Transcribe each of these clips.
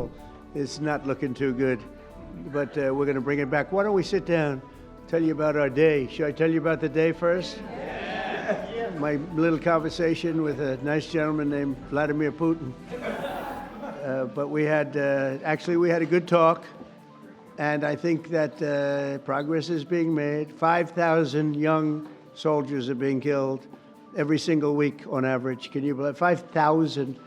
people. It's not looking too good, but we're going to bring it back. Why don't we sit down, tell you about our day. Should I tell you about the day first? Yeah. My little conversation with a nice gentleman named Vladimir Putin. But we had a good talk, and I think that progress is being made. 5,000 young soldiers are being killed every single week on average. Can you believe 5,000?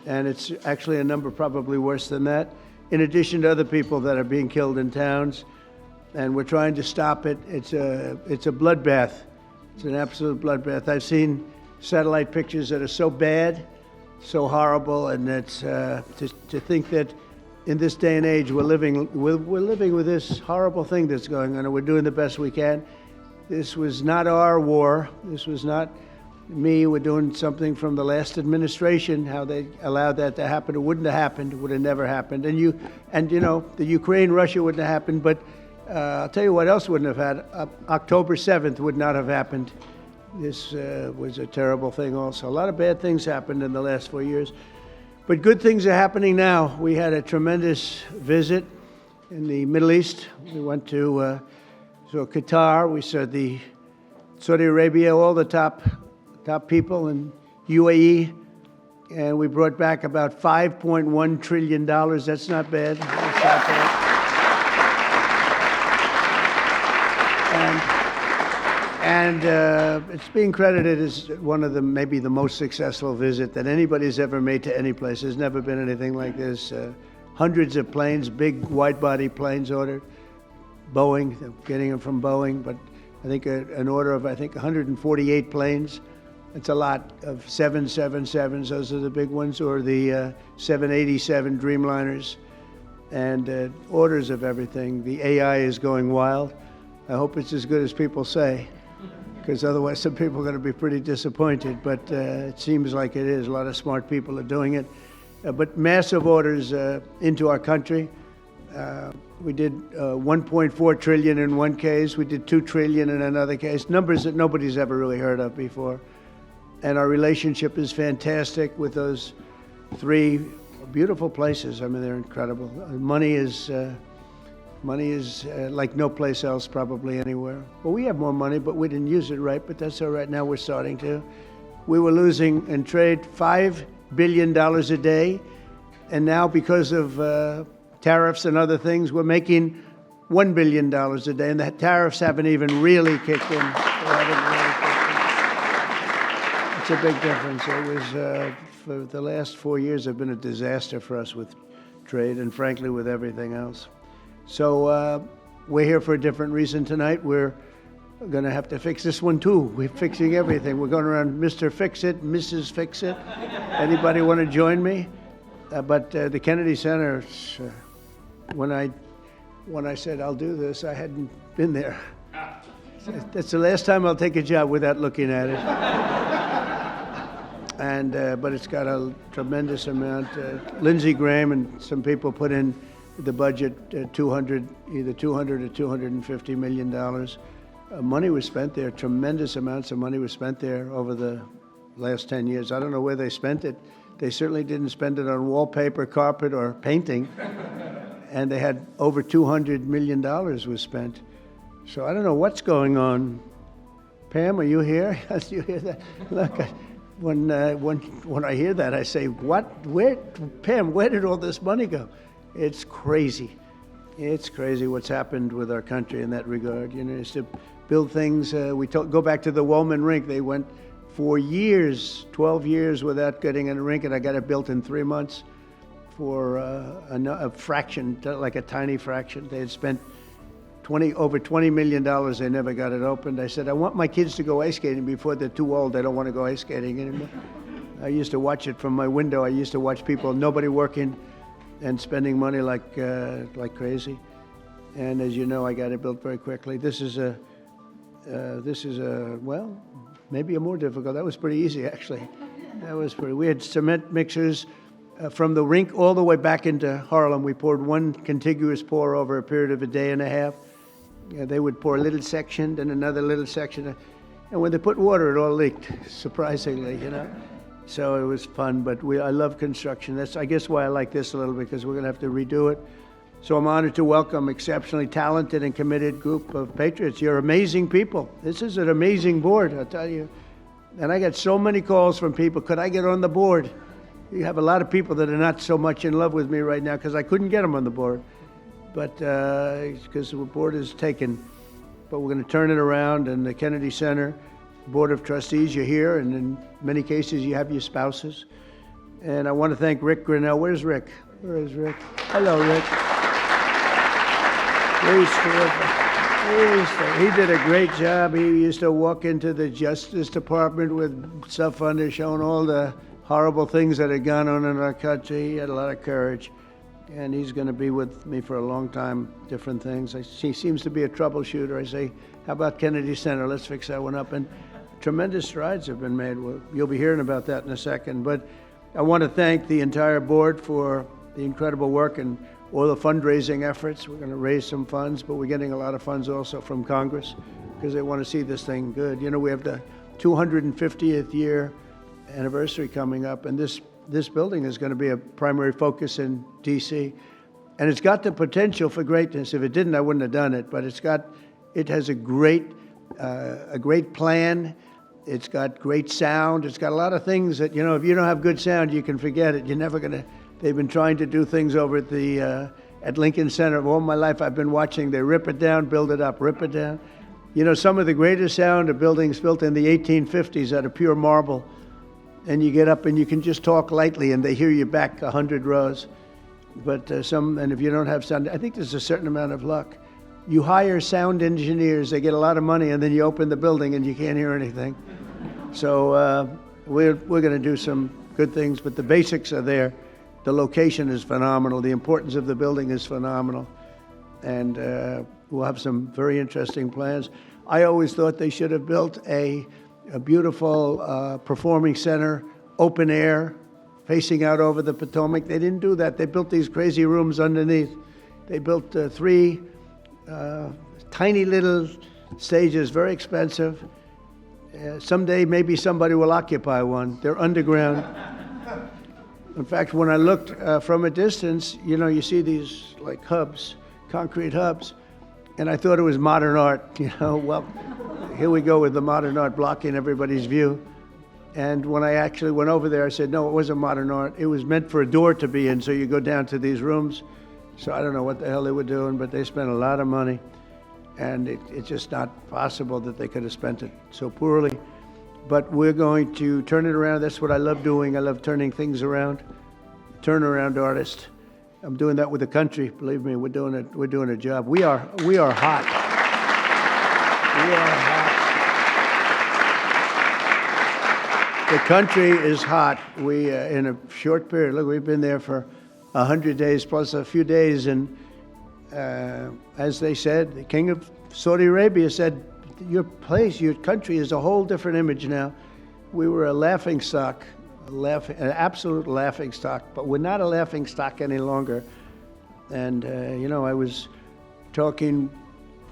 And it's actually a number probably worse than that, in addition to other people that are being killed in towns. And we're trying to stop it. It's a bloodbath. It's an absolute bloodbath. I've seen satellite pictures that are so bad, so horrible, and it's to think that in this day and age we're living with this horrible thing that's going on, and we're doing the best we can. This was not our war. This was not me. We're doing something from the last administration. How they allowed that to happen? It wouldn't have happened. It would have never happened. And you know, the Ukraine-Russia wouldn't have happened. But I'll tell you what else wouldn't have had. October 7th would not have happened. This was a terrible thing also. A lot of bad things happened in the last 4 years. But good things are happening now. We had a tremendous visit in the Middle East. We went to Qatar. We saw Saudi Arabia, all the top people in UAE. And we brought back about $5.1 trillion. That's not bad. That's not bad. And it's being credited as one of maybe the most successful visit that anybody's ever made to any place. There's never been anything like this. Hundreds of planes, big wide-body planes ordered. Boeing, getting them from Boeing, but I think an order of 148 planes. It's a lot of 777s. Those are the big ones, or the 787 Dreamliners, and orders of everything. The AI is going wild. I hope it's as good as people say, because otherwise some people are going to be pretty disappointed, but it seems like it is. A lot of smart people are doing it. But massive orders into our country. We did 1.4 trillion in one case. We did 2 trillion in another case. Numbers that nobody's ever really heard of before. And our relationship is fantastic with those 3 beautiful places. I mean, they're incredible. Money is like no place else probably anywhere. Well, we have more money, but we didn't use it right, but that's all right. Now we're starting to. We were losing in trade $5 billion a day, and now because of tariffs and other things, we're making $1 billion a day, and the tariffs haven't even really kicked in. It's a big difference. It was, for the last 4 years, have been a disaster for us with trade and frankly with everything else. So we're here for a different reason tonight. We're going to have to fix this one too. We're fixing everything. We're going around Mr. Fix-It, Mrs. Fix-It. Anybody want to join me? But the Kennedy Center, when I said I'll do this, I hadn't been there. That's the last time I'll take a job without looking at it. And but it's got a tremendous amount. Lindsey Graham and some people put in the budget, either 200 or $250 million. Money was spent there. Tremendous amounts of money was spent there over the last 10 years. I don't know where they spent it. They certainly didn't spend it on wallpaper, carpet, or painting. And they had over $200 million was spent. So I don't know what's going on. Pam, are you here? You hear that? Look, when I hear that, I say, what? Where, Pam, where did all this money go? It's crazy. It's crazy what's happened with our country in that regard. You know, it's to build things. Go back to the Woolman rink. They went for years, 12 years without getting a rink, and I got it built in 3 months for a fraction, like a tiny fraction. They had spent over $20 million. They never got it opened. I said, I want my kids to go ice skating before they're too old. They don't want to go ice skating anymore. I used to watch it from my window. I used to watch people, nobody working, and spending money like crazy. And as you know, I got it built very quickly. This is well, maybe a more difficult. That was pretty easy, actually. We had cement mixers from the rink all the way back into Harlem. We poured one contiguous pour over a period of a day and a half. They would pour a little section, then another little section. And when they put water, it all leaked, surprisingly, you know. So it was fun, but I love construction. That's, I guess, why I like this a little, because we're going to have to redo it. So I'm honored to welcome exceptionally talented and committed group of patriots. You're amazing people. This is an amazing board, I'll tell you. And I got so many calls from people, could I get on the board? You have a lot of people that are not so much in love with me right now because I couldn't get them on the board. But because the board is taken. But we're going to turn it around, and the Kennedy Center Board of Trustees, you're here, and in many cases you have your spouses. And I want to thank Rick Grinnell. Where's Rick? Where is Rick? Hello, Rick. He did a great job. He used to walk into the Justice Department with stuff under, showing all the horrible things that had gone on in our country. He had a lot of courage, and he's going to be with me for a long time, different things. He seems to be a troubleshooter. I say, how about Kennedy Center? Let's fix that one up. And tremendous strides have been made. Well, you'll be hearing about that in a second. But I want to thank the entire board for the incredible work and all the fundraising efforts. We're going to raise some funds, but we're getting a lot of funds also from Congress because they want to see this thing good. You know, we have the 250th year anniversary coming up, and this building is going to be a primary focus in D.C. And it's got the potential for greatness. If it didn't, I wouldn't have done it. But it has a great plan. It's got great sound. It's got a lot of things that, you know, if you don't have good sound, you can forget it. You're never going to. They've been trying to do things over at Lincoln Center. All my life I've been watching. They rip it down, build it up, rip it down. You know, some of the greatest sound of buildings built in the 1850s out of pure marble. And you get up and you can just talk lightly and they hear you back 100 rows. But and if you don't have sound, I think there's a certain amount of luck. You hire sound engineers, they get a lot of money, and then you open the building and you can't hear anything. So we're going to do some good things, but the basics are there. The location is phenomenal. The importance of the building is phenomenal. And we'll have some very interesting plans. I always thought they should have built a beautiful performing center, open air, facing out over the Potomac. They didn't do that. They built these crazy rooms underneath. They built 3 tiny little stages, very expensive. Someday maybe somebody will occupy one. They're underground. In fact, when I looked from a distance, you know, you see these like hubs, concrete hubs, and I thought it was modern art, you know. Well, here we go with the modern art blocking everybody's view. And when I actually went over there, I said, no, it wasn't modern art. It was meant for a door to be in, so you go down to these rooms. So I don't know what the hell they were doing, but they spent a lot of money. And it's just not possible that they could have spent it so poorly. But we're going to turn it around. That's what I love doing. I love turning things around. Turnaround artist. I'm doing that with the country. Believe me, we're doing it. We're doing a job. We are hot. We are hot. The country is hot. We in a short period. Look, we've been there for 100 days plus a few days, and as they said, the king of Saudi Arabia said, your place, your country is a whole different image now. We were a laughing stock, an absolute laughing stock, but we're not a laughing stock any longer. And, you know, I was talking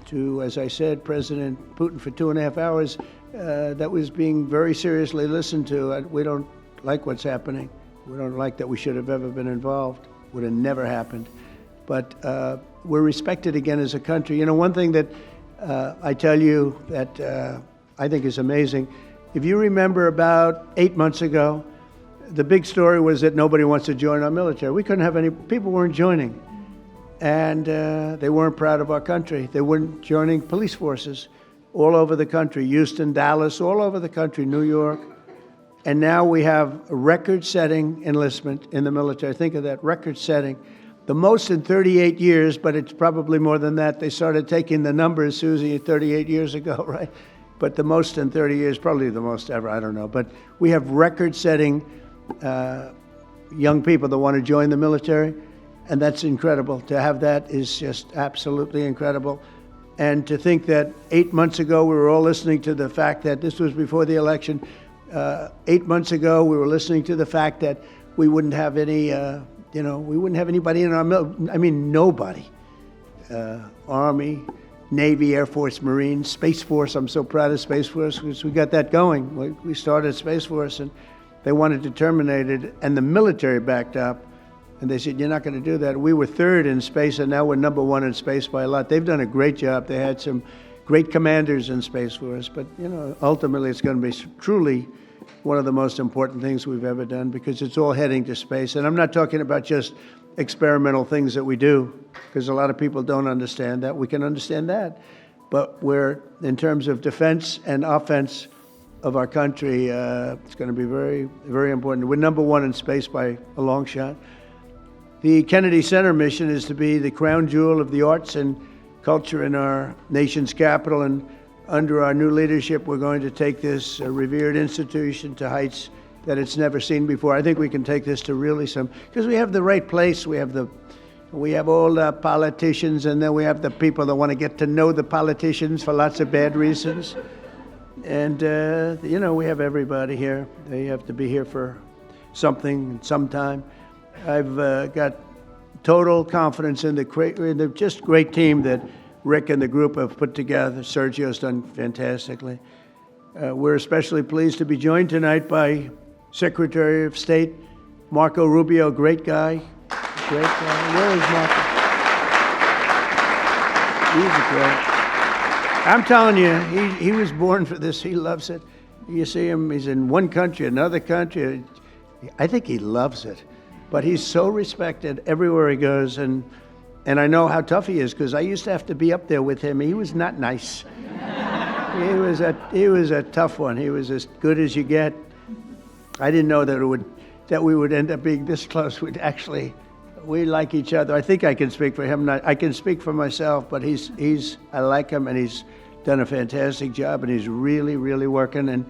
to, as I said, President Putin for 2.5 hours. That was being very seriously listened to. We don't like what's happening. We don't like that we should have ever been involved. Would have never happened. But we're respected again as a country. You know, one thing that I tell you that I think is amazing, if you remember about 8 months ago, the big story was that nobody wants to join our military. We couldn't have any, people weren't joining. And they weren't proud of our country. They weren't joining police forces all over the country, Houston, Dallas, all over the country, New York. And now we have a record-setting enlistment in the military. Think of that, record-setting. The most in 38 years, but it's probably more than that. They started taking the numbers, Susie, 38 years ago, right? But the most in 30 years, probably the most ever, I don't know. But we have record-setting young people that want to join the military, and that's incredible. To have that is just absolutely incredible. And to think that 8 months ago, we were all listening to the fact that this was before the election. 8 months ago, we were listening to the fact that we wouldn't have any, we wouldn't have anybody in our military. I mean, nobody. Army, Navy, Air Force, Marines, Space Force. I'm so proud of Space Force because we got that going. We started Space Force, and they wanted to terminate it, and the military backed up. And they said, you're not going to do that. We were third in space, and now we're number one in space by a lot. They've done a great job. They had some great commanders in Space Force. But, ultimately it's going to be truly one of the most important things we've ever done, because it's all heading to space. And I'm not talking about just experimental things that we do, because a lot of people don't understand that. We can understand that. But we're, in terms of defense and offense of our country, it's going to be very, very important. We're number one in space by a long shot. The Kennedy Center mission is to be the crown jewel of the arts and culture in our nation's capital, and under our new leadership, we're going to take this revered institution to heights that it's never seen before. I think we can take this to really because we have the right place. We have all the politicians, and then we have the people that want to get to know the politicians for lots of bad reasons. And, we have everybody here. They have to be here for something, sometime. I've got total confidence in the just great team that Rick and the group have put together. Sergio's done fantastically. We're especially pleased to be joined tonight by Secretary of State Marco Rubio, great guy. Great guy. Where is Marco? He's a great. I'm telling you, he was born for this. He loves it. You see him, he's in one country, another country. I think he loves it. But he's so respected everywhere he goes, and I know how tough he is, because I used to have to be up there with him. He was not nice. He was a tough one. He was as good as you get. I didn't know that we would end up being this close. We like each other. I think I can speak for him. I can speak for myself, but I like him, and he's done a fantastic job, and he's really, really working. And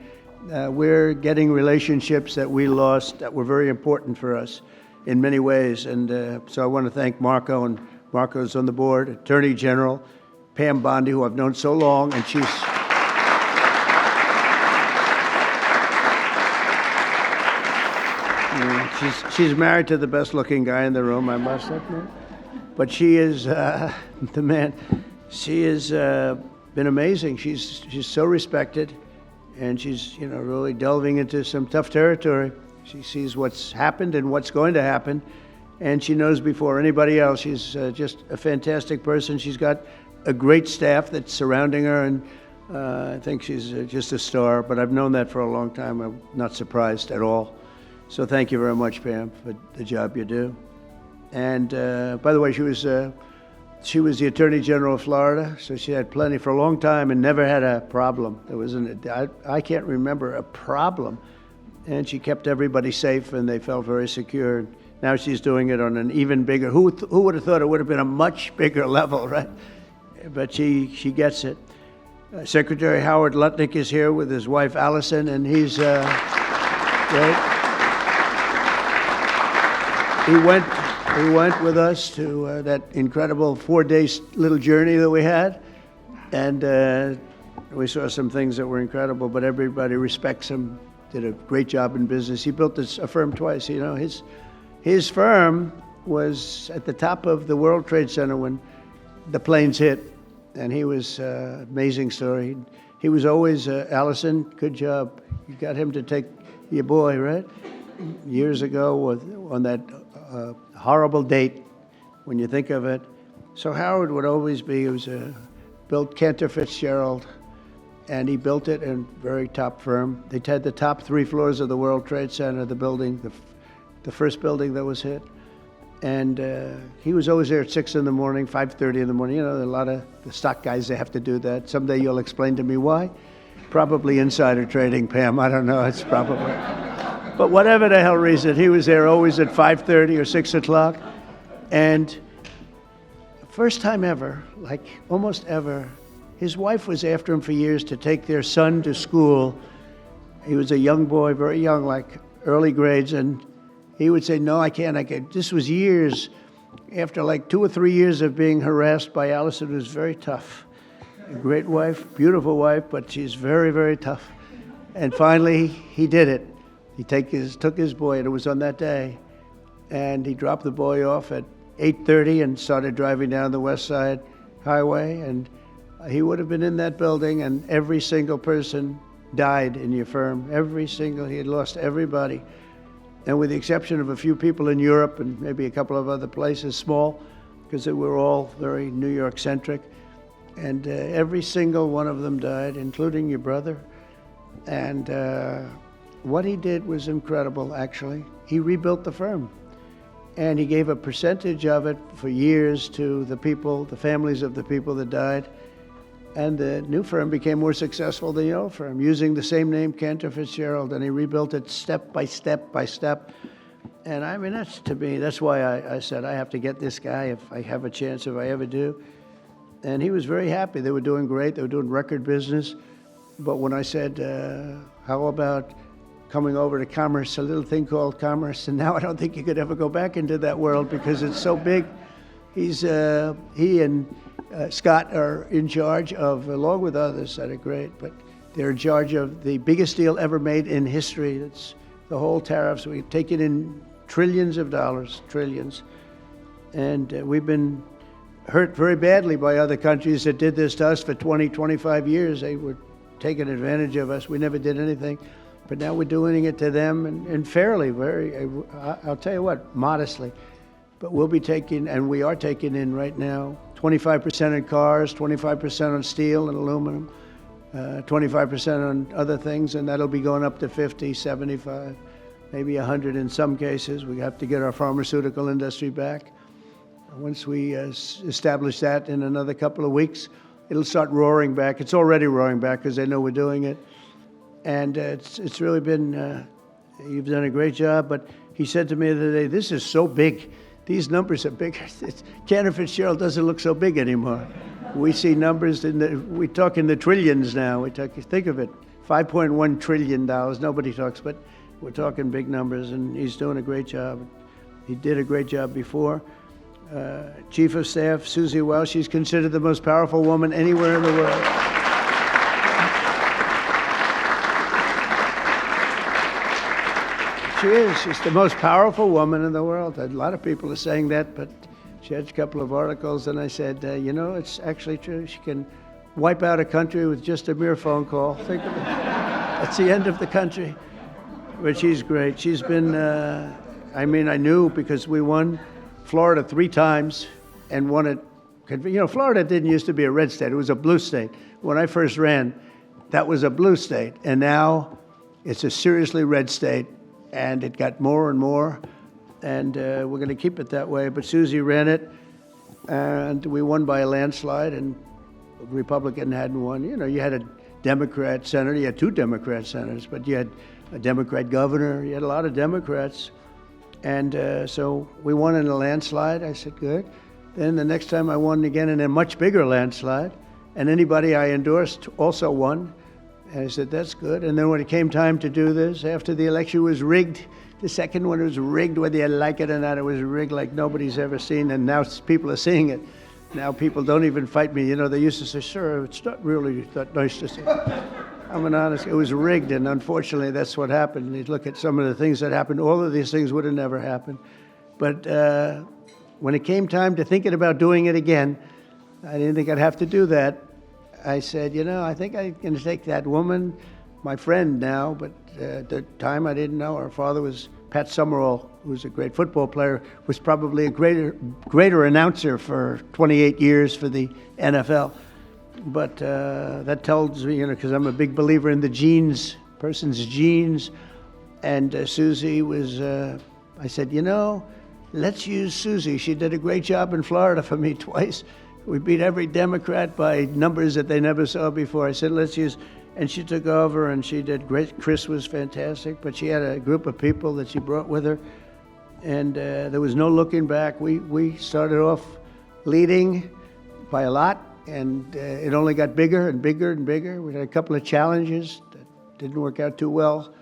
we're getting relationships that we lost that were very important for us in many ways. And so I want to thank Marco, and Marco's on the board, Attorney General Pam Bondi, who I've known so long, and she's married to the best looking guy in the room, I must admit. But she is the man. She has been amazing. She's so respected, and she's really delving into some tough territory. She sees what's happened and what's going to happen, and she knows before anybody else. She's just a fantastic person. She's got a great staff that's surrounding her, and I think she's just a star. But I've known that for a long time. I'm not surprised at all. So thank you very much, Pam, for the job you do. And by the way, she was the Attorney General of Florida, so she had plenty for a long time and never had a problem. I can't remember a problem. And she kept everybody safe, and they felt very secure. Now she's doing it on an even bigger, who would have thought it would have been a much bigger level, right? But she gets it. Secretary Howard Lutnick is here with his wife, Allison, and he's great. He went with us to that incredible 4-day little journey that we had, and we saw some things that were incredible, but everybody respects him. Did a great job in business. He built a firm twice. His firm was at the top of the World Trade Center when the planes hit, and he was amazing story. He was always Allison. Good job. You got him to take your boy, right? Years ago on that horrible date, when you think of it. So Howard would always be. He was built Cantor Fitzgerald. And he built it in a very top firm. They had the top 3 floors of the World Trade Center, the building, the first building that was hit. And he was always there at 6 in the morning, 5:30 in the morning. A lot of the stock guys, they have to do that. Someday you'll explain to me why. Probably insider trading, Pam. I don't know. It's probably. But whatever the hell reason, he was there always at 5:30 or 6 o'clock. And first time ever, like almost ever, his wife was after him for years to take their son to school. He was a young boy, very young, like early grades, and he would say, no, I can't. This was years after like 2 or 3 years of being harassed by Allison. It was very tough. A great wife, beautiful wife, but she's very, very tough. And finally, he did it. He took his boy, and it was on that day, and he dropped the boy off at 8:30 and started driving down the West Side Highway, and he would have been in that building, and every single person died in your firm. He had lost everybody. And with the exception of a few people in Europe and maybe a couple of other places, small, because they were all very New York-centric. And every single one of them died, including your brother. And what he did was incredible, actually. He rebuilt the firm. And he gave a percentage of it for years to the people, the families of the people that died. And the new firm became more successful than the old firm, using the same name, Cantor Fitzgerald, and he rebuilt it step by step by step. And I mean, that's, to me, that's why I said I have to get this guy if I have a chance, if I ever do. And he was very happy. They were doing great. They were doing record business. But when I said, how about coming over to commerce, a little thing called commerce, and now I don't think you could ever go back into that world because it's so big. He and Scott are in charge of, along with others that are great, but they're in charge of the biggest deal ever made in history. It's the whole tariffs. We've taken in trillions of dollars, trillions. And we've been hurt very badly by other countries that did this to us for 20, 25 years. They were taking advantage of us. We never did anything. But now we're doing it to them and fairly, I'll tell you what, modestly. But we'll be taking, and we are taking in right now, 25% in cars, 25% on steel and aluminum, 25% on other things, and that'll be going up to 50, 75, maybe 100 in some cases. We have to get our pharmaceutical industry back. Once we establish that in another couple of weeks, it'll start roaring back. It's already roaring back because they know we're doing it. And it's really been, you've done a great job. But he said to me the other day, this is so big. These numbers are big. Cantor Fitzgerald doesn't look so big anymore. We see numbers, we talk in the trillions now. Think of it, $5.1 trillion. Nobody talks, but we're talking big numbers, and he's doing a great job. He did a great job before. Chief of Staff, Susie Wells, she's considered the most powerful woman anywhere in the world. She is. She's the most powerful woman in the world. A lot of people are saying that, but she had a couple of articles, and I said, you know, it's actually true. She can wipe out a country with just a mere phone call. Think of it. That's the end of the country. But she's great. She's been, I mean, I knew because we won Florida 3 times and won it. You know, Florida didn't used to be a red state. It was a blue state. When I first ran, that was a blue state. And now it's a seriously red state. And it got more and more, and we're going to keep it that way. But Susie ran it, and we won by a landslide, and a Republican hadn't won. You know, you had a Democrat senator, you had 2 Democrat senators, but you had a Democrat governor, you had a lot of Democrats. And so we won in a landslide. I said, good. Then the next time I won again in a much bigger landslide, and anybody I endorsed also won. And I said, that's good. And then when it came time to do this, after the election was rigged, the second one was rigged, whether you like it or not, it was rigged like nobody's ever seen. And now people are seeing it. Now people don't even fight me. You know, they used to say, sir, it's not really that nice to say. I'm an honest, it was rigged, and unfortunately that's what happened. You look at some of the things that happened, all of these things would have never happened. But when it came time to thinking about doing it again, I didn't think I'd have to do that. I said, you know, I think I'm going to take that woman, my friend now, but at the time I didn't know. Her father was Pat Summerall, who was a great football player, was probably a greater announcer for 28 years for the NFL. But that tells me, you know, because I'm a big believer in the genes, person's genes. And Susie was, I said, you know, let's use Susie. She did a great job in Florida for me twice. We beat every Democrat by numbers that they never saw before. I said, let's use, and she took over and she did great. Chris was fantastic, but she had a group of people that she brought with her, and there was no looking back. We started off leading by a lot, and it only got bigger and bigger and bigger. We had a couple of challenges that didn't work out too well,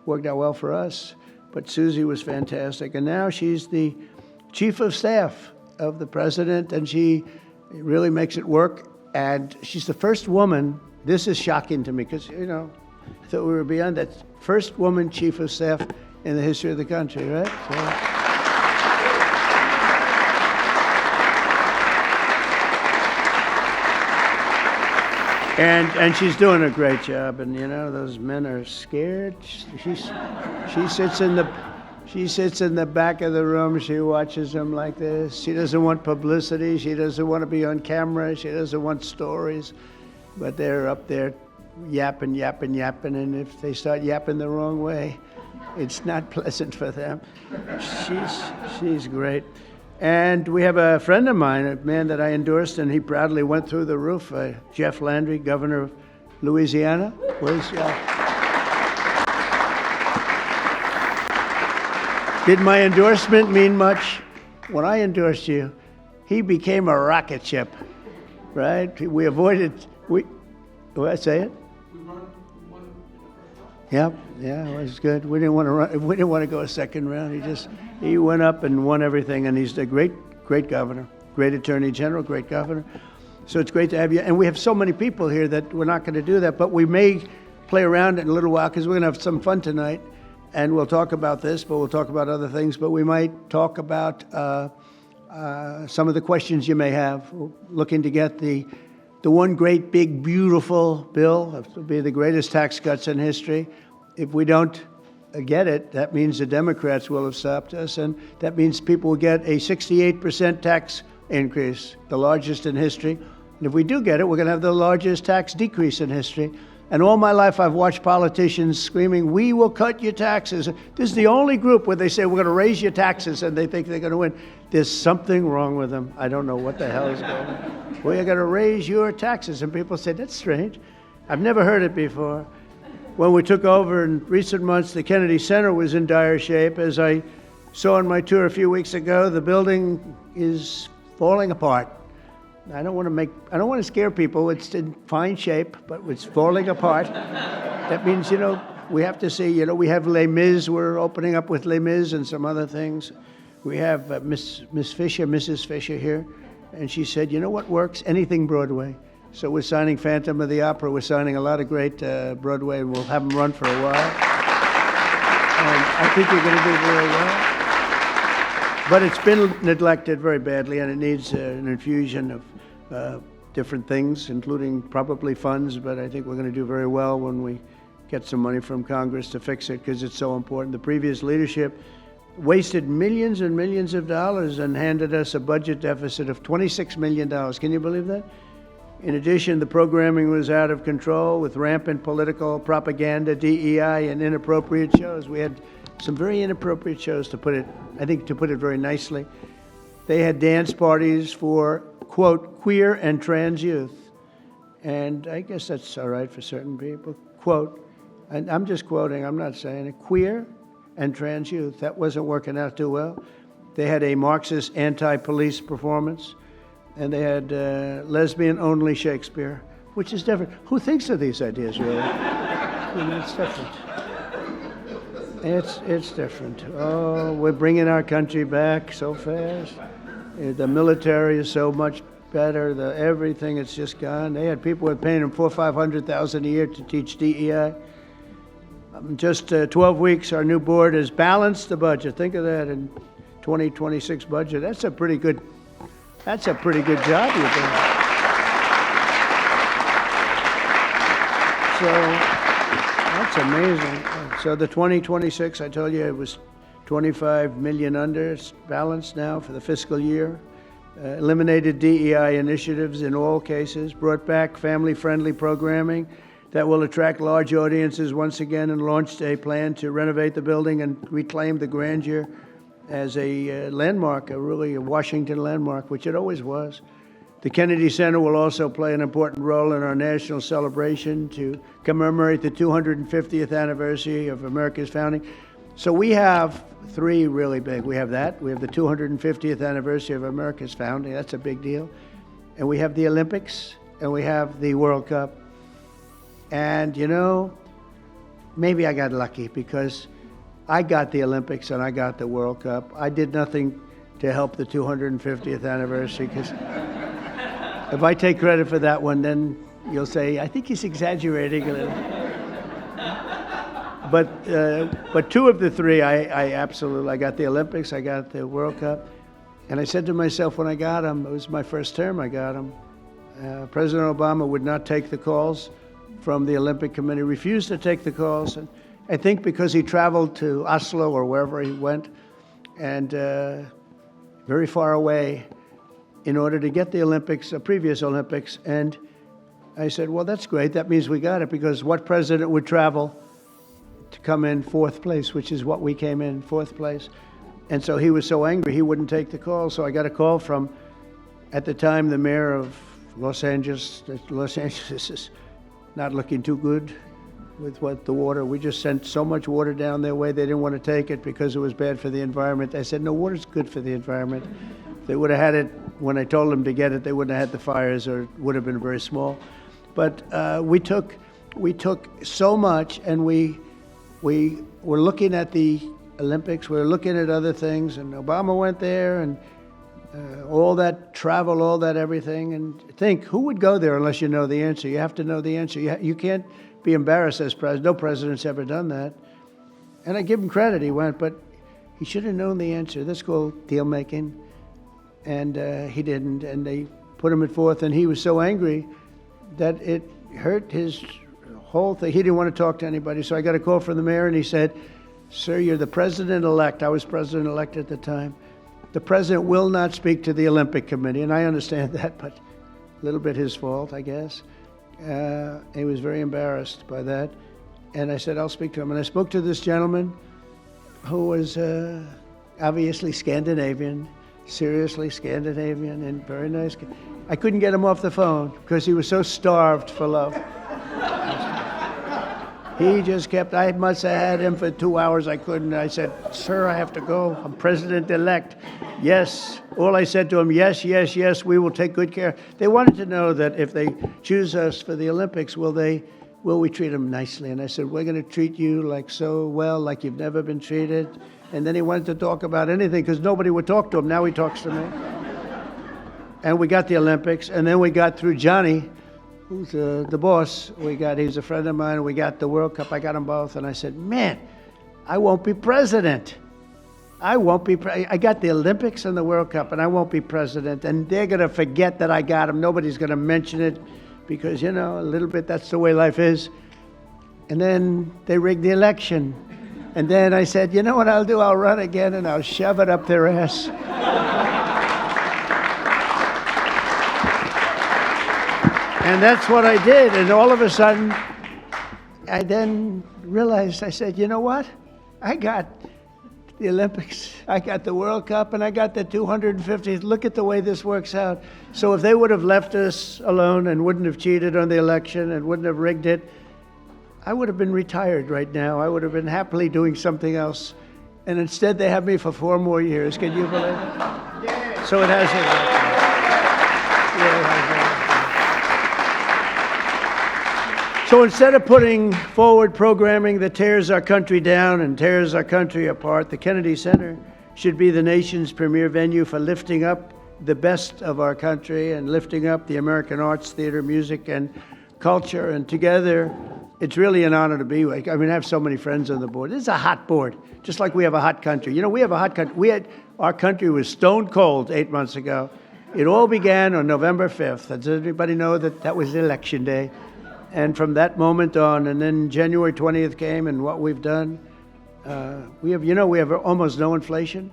worked out well for us, but Susie was fantastic. And now she's the chief of staff of the president, and she really makes it work. And she's the first woman, this is shocking to me, because, you know, I thought we were beyond that, first woman chief of staff in the history of the country, right? And she's doing a great job. And you know, those men are scared. She sits in the back of the room. She watches them like this. She doesn't want publicity. She doesn't want to be on camera. She doesn't want stories. But they're up there yapping. And if they start yapping the wrong way, it's not pleasant for them. She's great. And we have a friend of mine, a man that I endorsed, and he proudly went through the roof, Jeff Landry, governor of Louisiana. Did my endorsement mean much? When I endorsed you, he became a rocket ship, right? We avoided, say it? Yep, yeah, it was good. We didn't want to go a second round. He went up and won everything, and he's a great governor, great attorney general, great governor. So it's great to have you. And we have so many people here that we're not going to do that, but we may play around in a little while because we're going to have some fun tonight, and we'll talk about this, but we'll talk about other things. But we might talk about some of the questions you may have. We're looking to get the one great, big, beautiful bill. It'll be the greatest tax cuts in history. If we don't get it, that means the Democrats will have stopped us, and that means people will get a 68% tax increase, the largest in history. And if we do get it, we're going to have the largest tax decrease in history. And all my life, I've watched politicians screaming, "We will cut your taxes." This is the only group where they say, "We're going to raise your taxes," and they think they're going to win. There's something wrong with them. I don't know what the hell is going on. "We're going to raise your taxes." And people say, "That's strange. I've never heard it before." When we took over in recent months, the Kennedy Center was in dire shape. As I saw on my tour a few weeks ago, the building is falling apart. I don't want to scare people. It's in fine shape, but it's falling apart. That means, we have to see, we have Les Mis. We're opening up with Les Mis and some other things. We have Mrs. Fisher here, and she said, "You know what works? Anything Broadway." So we're signing Phantom of the Opera. We're signing a lot of great Broadway, and we'll have them run for a while. And I think you're going to do very well. But it's been neglected very badly, and it needs an infusion of different things, including probably funds. But I think we're going to do very well when we get some money from Congress to fix it, because it's so important. The previous leadership wasted millions and millions of dollars and handed us a budget deficit of $26 million. Can you believe that? In addition, the programming was out of control with rampant political propaganda, DEI, and inappropriate shows. We had some very inappropriate shows, to put it very nicely. They had dance parties for, quote, queer and trans youth. And I guess that's all right for certain people. Quote, and I'm just quoting, I'm not saying it, queer and trans youth. That wasn't working out too well. They had a Marxist anti-police performance, and they had lesbian-only Shakespeare, which is different. Who thinks of these ideas, really? It's different. It's different. Oh, we're bringing our country back so fast. The military is so much better. Everything, it's just gone. They had people paying them $400,000 or $500,000 a year to teach DEI. Just 12 weeks, our new board has balanced the budget. Think of that, in 2026 budget. That's a pretty good job you're doing. So that's amazing. So the 2026, I told you, it was 25 million under. It's balanced now for the fiscal year. Eliminated DEI initiatives in all cases. Brought back family-friendly programming that will attract large audiences once again, and launched a plan to renovate the building and reclaim the grandeur as a landmark, a Washington landmark, which it always was. The Kennedy Center will also play an important role in our national celebration to commemorate the 250th anniversary of America's founding. So we have three really big. We have that. We have the 250th anniversary of America's founding. That's a big deal. And we have the Olympics, and we have the World Cup. And, maybe I got lucky, because I got the Olympics and I got the World Cup. I did nothing to help the 250th anniversary, because if I take credit for that one, then you'll say, I think he's exaggerating a little. But two of the three, I absolutely, I got the Olympics, I got the World Cup. And I said to myself when I got them, it was my first term I got them, President Obama would not take the calls from the Olympic Committee, refused to take the calls. And I think because he traveled to Oslo or wherever he went, and very far away, in order to get the Olympics, previous Olympics. And I said, well, that's great. That means we got it, because what president would travel to come in fourth place, which is what we came in, fourth place. And so he was so angry he wouldn't take the call. So I got a call from, at the time, the mayor of Los Angeles. Los Angeles is not looking too good with what the water. We just sent so much water down their way. They didn't want to take it because it was bad for the environment. I said, no, water's good for the environment. If they would have had it when I told them to get it, they wouldn't have had the fires, or it would have been very small. But we took so much, and we were looking at the Olympics. We were looking at other things, and Obama went there, and all that travel, all that everything. And think, who would go there unless you know the answer? You have to know the answer. You can't be embarrassed as president. No president's ever done that. And I give him credit, he went, but he should have known the answer. That's called deal making. And he didn't, and they put him at fourth, and he was so angry that it hurt his whole thing. He didn't want to talk to anybody. So I got a call from the mayor, and he said, sir, you're the president-elect. I was president-elect at the time. The president will not speak to the Olympic Committee, and I understand that, but a little bit his fault, I guess. He was very embarrassed by that. And I said, I'll speak to him. And I spoke to this gentleman who was obviously Scandinavian, seriously Scandinavian, and very nice. I couldn't get him off the phone because he was so starved for love. He just kept, I must have had him for 2 hours. I couldn't. I said, sir, I have to go. I'm president-elect. Yes. All I said to him, yes, yes, yes, we will take good care. They wanted to know that if they choose us for the Olympics, will we treat them nicely? And I said, we're going to treat you like so well, like you've never been treated. And then he wanted to talk about anything because nobody would talk to him. Now he talks to me. And we got the Olympics, and then we got through Johnny, who's the boss. He's a friend of mine. We got the World Cup. I got them both, and I said, man, I won't be president. I got the Olympics and the World Cup, and I won't be president. And they're going to forget that I got them. Nobody's going to mention it because, you know, a little bit, that's the way life is. And then they rigged the election. And then I said, you know what I'll do? I'll run again, and I'll shove it up their ass. And that's what I did. And all of a sudden, I then realized, I said, you know what? I got the Olympics, I got the World Cup, and I got the 250th. Look at the way this works out. So if they would have left us alone and wouldn't have cheated on the election and wouldn't have rigged it, I would have been retired right now. I would have been happily doing something else. And instead, they have me for 4 more years. Can you believe it? Yeah. So it has it. Yeah, it has it. So instead of putting forward programming that tears our country down and tears our country apart, the Kennedy Center should be the nation's premier venue for lifting up the best of our country and lifting up the American arts, theater, music, and culture. And together, it's really an honor to be with. I mean, I have so many friends on the board. This is a hot board, just like we have a hot country. You know, we have a hot country. Our country was stone cold 8 months ago. It all began on November 5th. Does everybody know that was election day? And from that moment on, and then January 20th came, and what we've done, we have almost no inflation.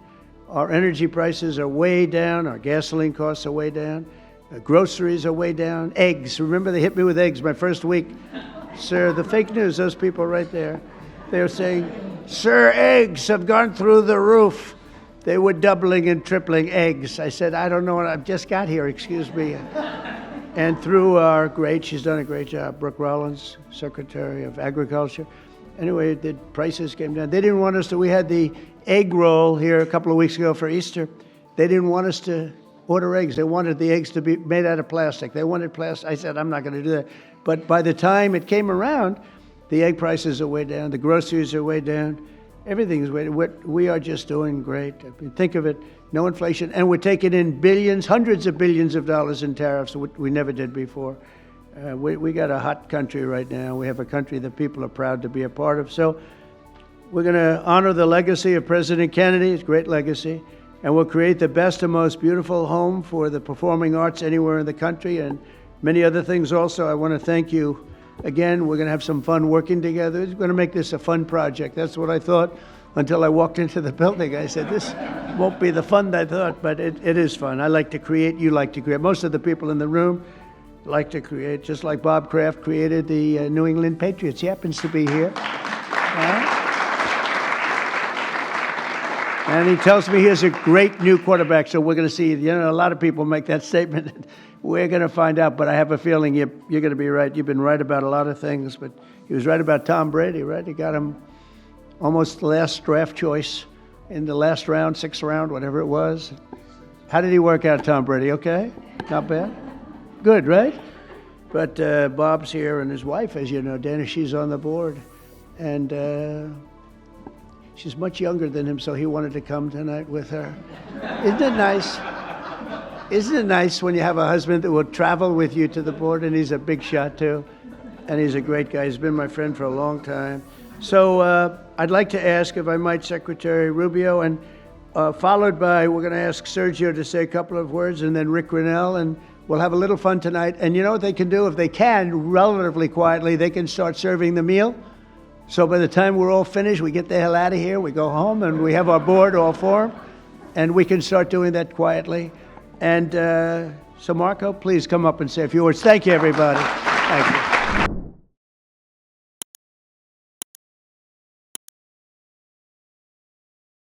Our energy prices are way down. Our gasoline costs are way down. Groceries are way down. Eggs. Remember, they hit me with eggs my first week. Sir, the fake news, those people right there, they were saying, sir, eggs have gone through the roof. They were doubling and tripling eggs. I said, I don't know, I've just got here, excuse me. And through she's done a great job, Brooke Rollins, Secretary of Agriculture. Anyway, the prices came down. They didn't want us to, we had the egg roll here a couple of weeks ago for Easter. They didn't want us to order eggs. They wanted the eggs to be made out of plastic. They wanted plastic. I said, I'm not going to do that. But by the time it came around, the egg prices are way down. The groceries are way down. Everything's way down. We are just doing great. I mean, think of it. No inflation, and we're taking in billions, hundreds of billions of dollars in tariffs, which we never did before. We got a hot country right now. We have a country that people are proud to be a part of. So we're going to honor the legacy of President Kennedy, his great legacy, and we'll create the best and most beautiful home for the performing arts anywhere in the country. And many other things also. I want to thank you. Again, we're going to have some fun working together. We're going to make this a fun project. That's what I thought until I walked into the building. I said, this won't be the fun I thought, but it is fun. I like to create. You like to create. Most of the people in the room like to create, just like Bob Kraft created the New England Patriots. He happens to be here. And he tells me he has a great new quarterback, so we're going to see. A lot of people make that statement. We're going to find out, but I have a feeling you're going to be right. You've been right about a lot of things, but he was right about Tom Brady, right? He got him almost the last draft choice in the last round, sixth round, whatever it was. How did he work out, Tom Brady? Okay? Not bad? Good, right? But Bob's here, and his wife, as you know, Dana, she's on the board. And she's much younger than him, so he wanted to come tonight with her. Isn't it nice? Isn't it nice when you have a husband that will travel with you to the board, and he's a big shot too, and he's a great guy. He's been my friend for a long time. So I'd like to ask, if I might, Secretary Rubio, and followed by, we're going to ask Sergio to say a couple of words, and then Rick Grinnell, and we'll have a little fun tonight. And you know what they can do? If they can, relatively quietly, they can start serving the meal. So by the time we're all finished, we get the hell out of here, we go home, and we have our board all formed, and we can start doing that quietly. And so Marco, please come up and say a few words. Thank you, everybody. Thank you.